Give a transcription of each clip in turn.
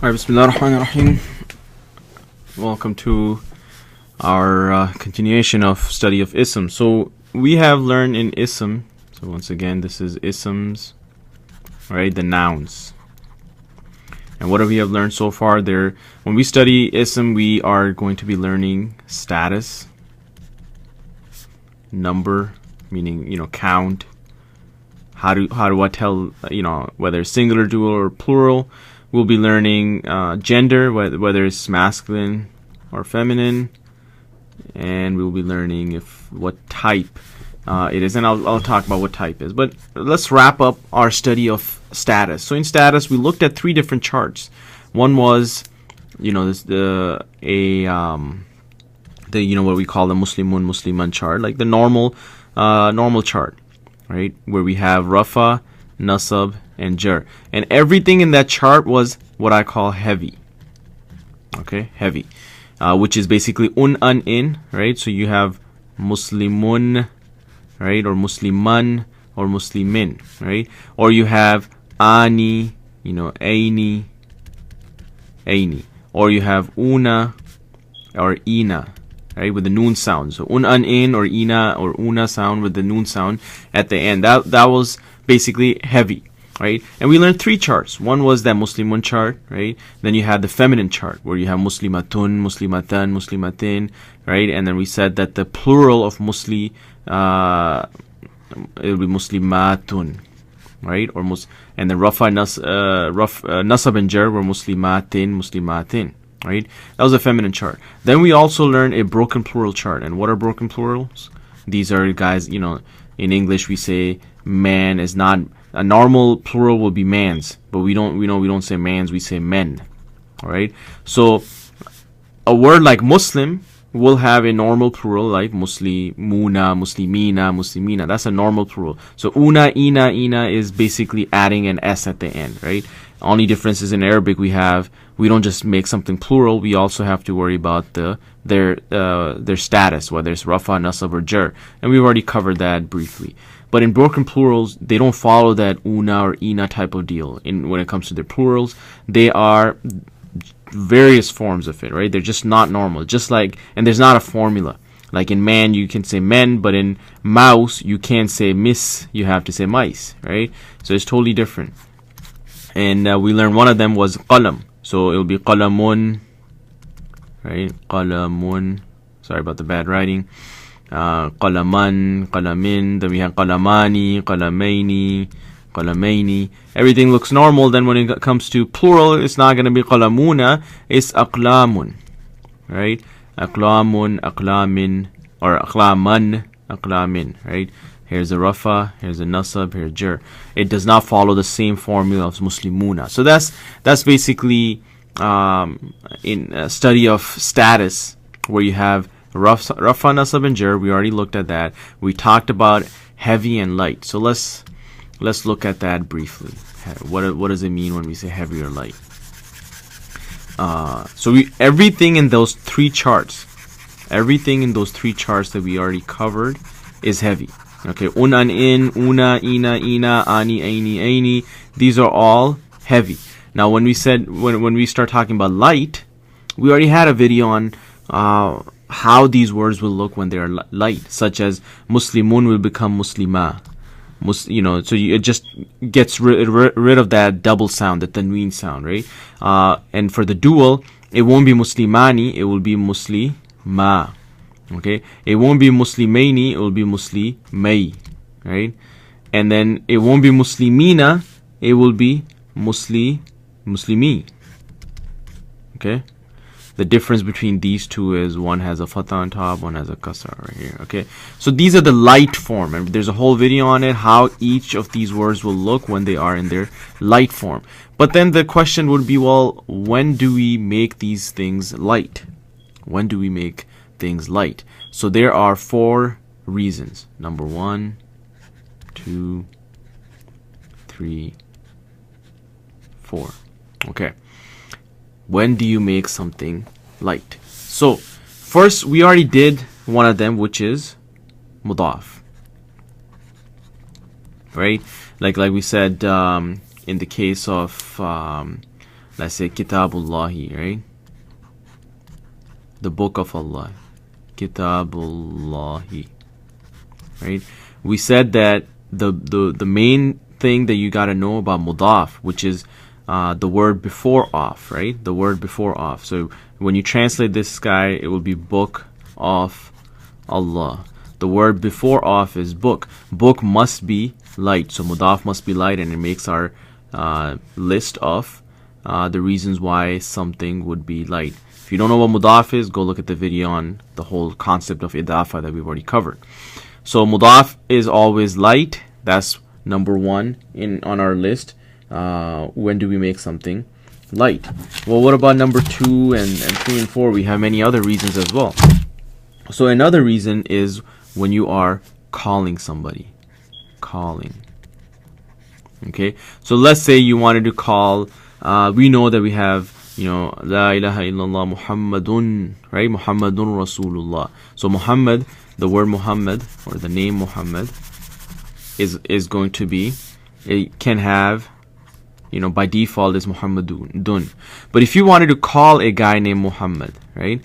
Alright, Bismillah ar-Rahman ar-Rahim. Welcome to our continuation of study of ism. So we have learned in ism, so once again this is isms, right, the nouns. And what we have learned so far there, when we study ism, we are going to be learning status, number, meaning, count, how do I tell, whether it's singular, dual, or plural. We'll be learning gender, whether it's masculine or feminine, and we'll be learning what type it is, and I'll talk about what type is. But let's wrap up our study of status. So in status, we looked at three different charts. One was, what we call the Muslimun Musliman chart, like the normal chart, right, where we have Rafa, Nasab, and Jar, and everything in that chart was what I call heavy. Okay, heavy, which is basically an in, right? So you have Muslimun, right, or Musliman, or Muslimin, right? Or you have ani, aini, or you have una or ina, right, with the noon sound. So an in or ina or una sound with the noon sound at the end. That was basically heavy, right? And we learned three charts. One was that Muslimun chart, right? Then you had the feminine chart where you have Muslimatun, Muslimatan, Muslimatin, right? And then we said that the plural of Musli, it will be Muslimatun, right? Or and then Rafa, Nasab and Jar were Muslimatin, right? That was a feminine chart. Then we also learned a broken plural chart. And what are broken plurals? These are, guys, in English we say man is not a normal plural will be mans, but we don't say mans, we say men. All right. So a word like Muslim will have a normal plural like Muslimuna, Muslimina, Muslimina. That's a normal plural. So una, ina is basically adding an s at the end, right? Only difference is in Arabic we don't just make something plural, we also have to worry about their status, whether it's Rafa, Nasab, or Jar, and we've already covered that briefly. But in broken plurals, they don't follow that una or ina type of deal. When it comes to their plurals, they are various forms of it, right? They're just not normal. And there's not a formula. Like in man, you can say men, but in mouse, you can't say miss, you have to say mice, right? So it's totally different. And we learned one of them was qalam. So it'll be qalamun, right? Qalamun. Sorry about the bad writing. Qalaman, qalamin. Then we have qalamani, qalamaini, qalamaini. Everything looks normal. Then when it comes to plural, it's not going to be qalamuna. It's aqlamun, right? Aqlamun, aqlamin, or aqlaman, aqlamin, right? Here's a Rafa, here's a Nasab, here's Jar. It does not follow the same formula of Muslimuna. So that's basically in a study of status, where you have Rafa, Nasab, and Jar. We already looked at that. We talked about heavy and light. So let's look at that briefly. What does it mean when we say heavy or light? So everything in those three charts that we already covered is heavy. Okay, unan in, una, ina, ani, aini. These are all heavy. Now, when we start talking about light, we already had a video on how these words will look when they are light, such as Muslimun will become Muslima. So it just gets rid of that double sound, the tanween sound, right? And for the dual, it won't be Muslimani, it will be Muslima. Okay, it won't be Muslimaini, it will be Muslimai, right? And then it won't be Muslimina, it will be Muslimi. Okay, the difference between these two is one has a fatha on top, one has a kasra right here. Okay, so these are the light form, and there's a whole video on it, how each of these words will look when they are in their light form. But then the question would be, well, when do we make these things light? When do we make things light? So there are 4 reasons. Number 1, 2, 3, 4. Okay. When do you make something light? So first, we already did one of them, which is mudaf. right? Like we said in the case of Let's say Kitabullahi, right? The book of Allah. Kitabullahi. Right? We said that the main thing that you gotta know about mudaf, which is the word before off, right? The word before off. So when you translate this guy, it will be book of Allah. The word before off is book. Book must be light. So mudaf must be light, and it makes our list of the reasons why something would be light. If you don't know what mudaf is, go look at the video on the whole concept of idafa that we've already covered. So mudaf is always light. That's number one on our list. When do we make something light? Well, what about number 2 and 3 and 4? We have many other reasons as well. So another reason is when you are calling somebody. Calling. Okay, so let's say you wanted to call, we know that we have, La ilaha illallah Muhammadun, right? Muhammadun Rasulullah. So Muhammad, the word Muhammad, or the name Muhammad, is going to be, it can have, by default is Muhammadun. But if you wanted to call a guy named Muhammad, right?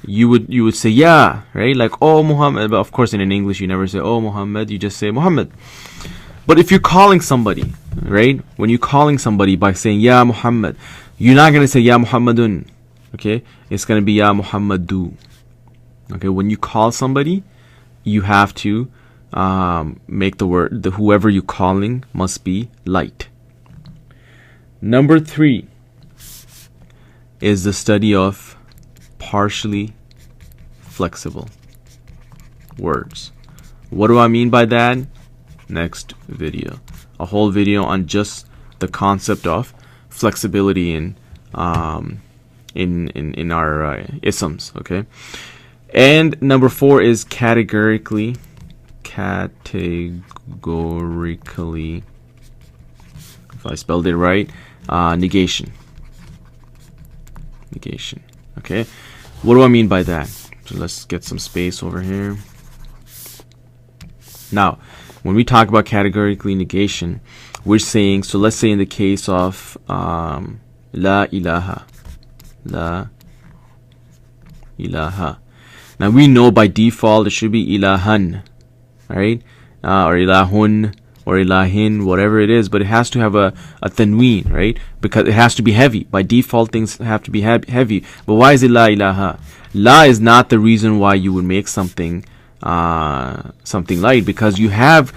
You would say yeah, right? Like, oh Muhammad. But of course in English you never say oh Muhammad, you just say Muhammad. But if you're calling somebody, right? When you're calling somebody by saying ya Muhammad, you're not gonna say ya Muhammadun. Okay? It's gonna be ya Muhammadu. Okay, when you call somebody, you have to make the word, whoever you're calling must be light. Number 3 is the study of partially flexible words. What do I mean by that? Next video. A whole video on just the concept of flexibility in our isms, okay? And number 4 is categorically, if I spelled it right, negation. Negation. Okay, what do I mean by that? So let's get some space over here. Now, when we talk about categorically negation, we're saying, so let's say in the case of la ilaha. La ilaha. Now we know by default it should be ilahan, right? Or ilahun, or ilahin, whatever it is, but it has to have a tanween, right? Because it has to be heavy. By default, things have to be heavy. But why is it la ilaha? La is not the reason why you would make something light, because you have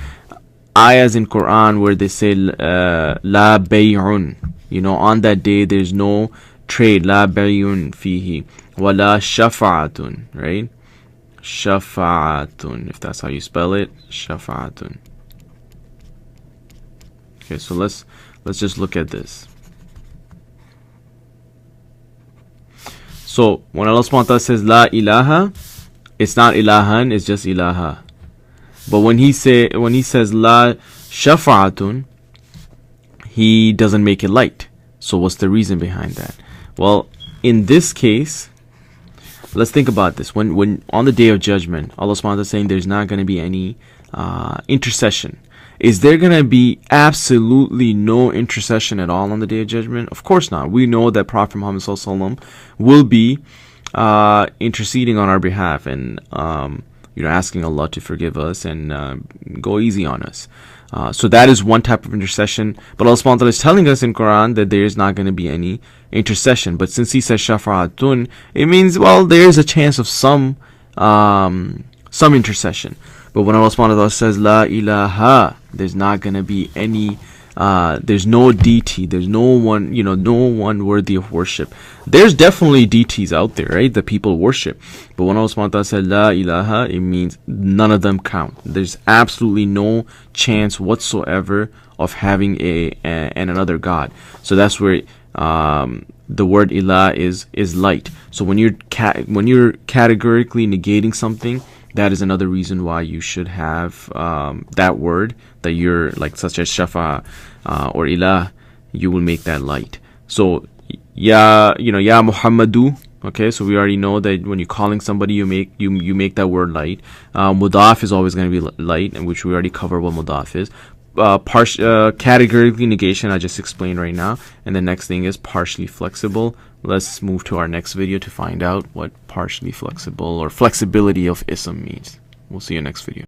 ayahs in Quran where they say la bay'un. On that day there's no trade. La bay'un fihi. Wa la shafa'atun, right? Shafa'atun, if that's how you spell it. Shafa'atun. Okay, so let's just look at this. So when Allah subhanahu wa ta'ala says la ilaha, it's not ilahan, it's just ilaha. But when he says la shafa'atun, he doesn't make it light. So what's the reason behind that? Well, in this case, let's think about this. When on the day of judgment, Allah subhanahu wa ta'ala is saying there's not going to be any intercession. Is there going to be absolutely no intercession at all on the day of judgment? Of course not. We know that Prophet Muhammad sallallahu alaihi wasallam will be interceding on our behalf and asking Allah to forgive us and go easy on us. So that is one type of intercession. But Allah subhanahu wa ta'ala is telling us in Quran that there is not going to be any intercession. But since he says shafa'atun, it means, well, there is a chance of some intercession. But when Allah subhanahu wa ta'ala says la ilaha, there's not going to be any, there's no deity, there's no one, no one worthy of worship. There's definitely deities out there, right, that people worship. But when Allah subhanahu wa ta'ala said la ilaha, it means none of them count. There's absolutely no chance whatsoever of having another God. So that's where the word ilah is light. So when you're categorically negating something, that is another reason why you should have that word that you're like, such as shafa or ilah, you will make that light. So ya Muhammadu. Okay, so we already know that when you're calling somebody, you make that word light. Mudaf is always going to be light, and which we already covered what mudaf is. categorically negation I just explained right now, and the next thing is partially flexible. Let's move to our next video to find out what partially flexible or flexibility of ism means. We'll see you next video.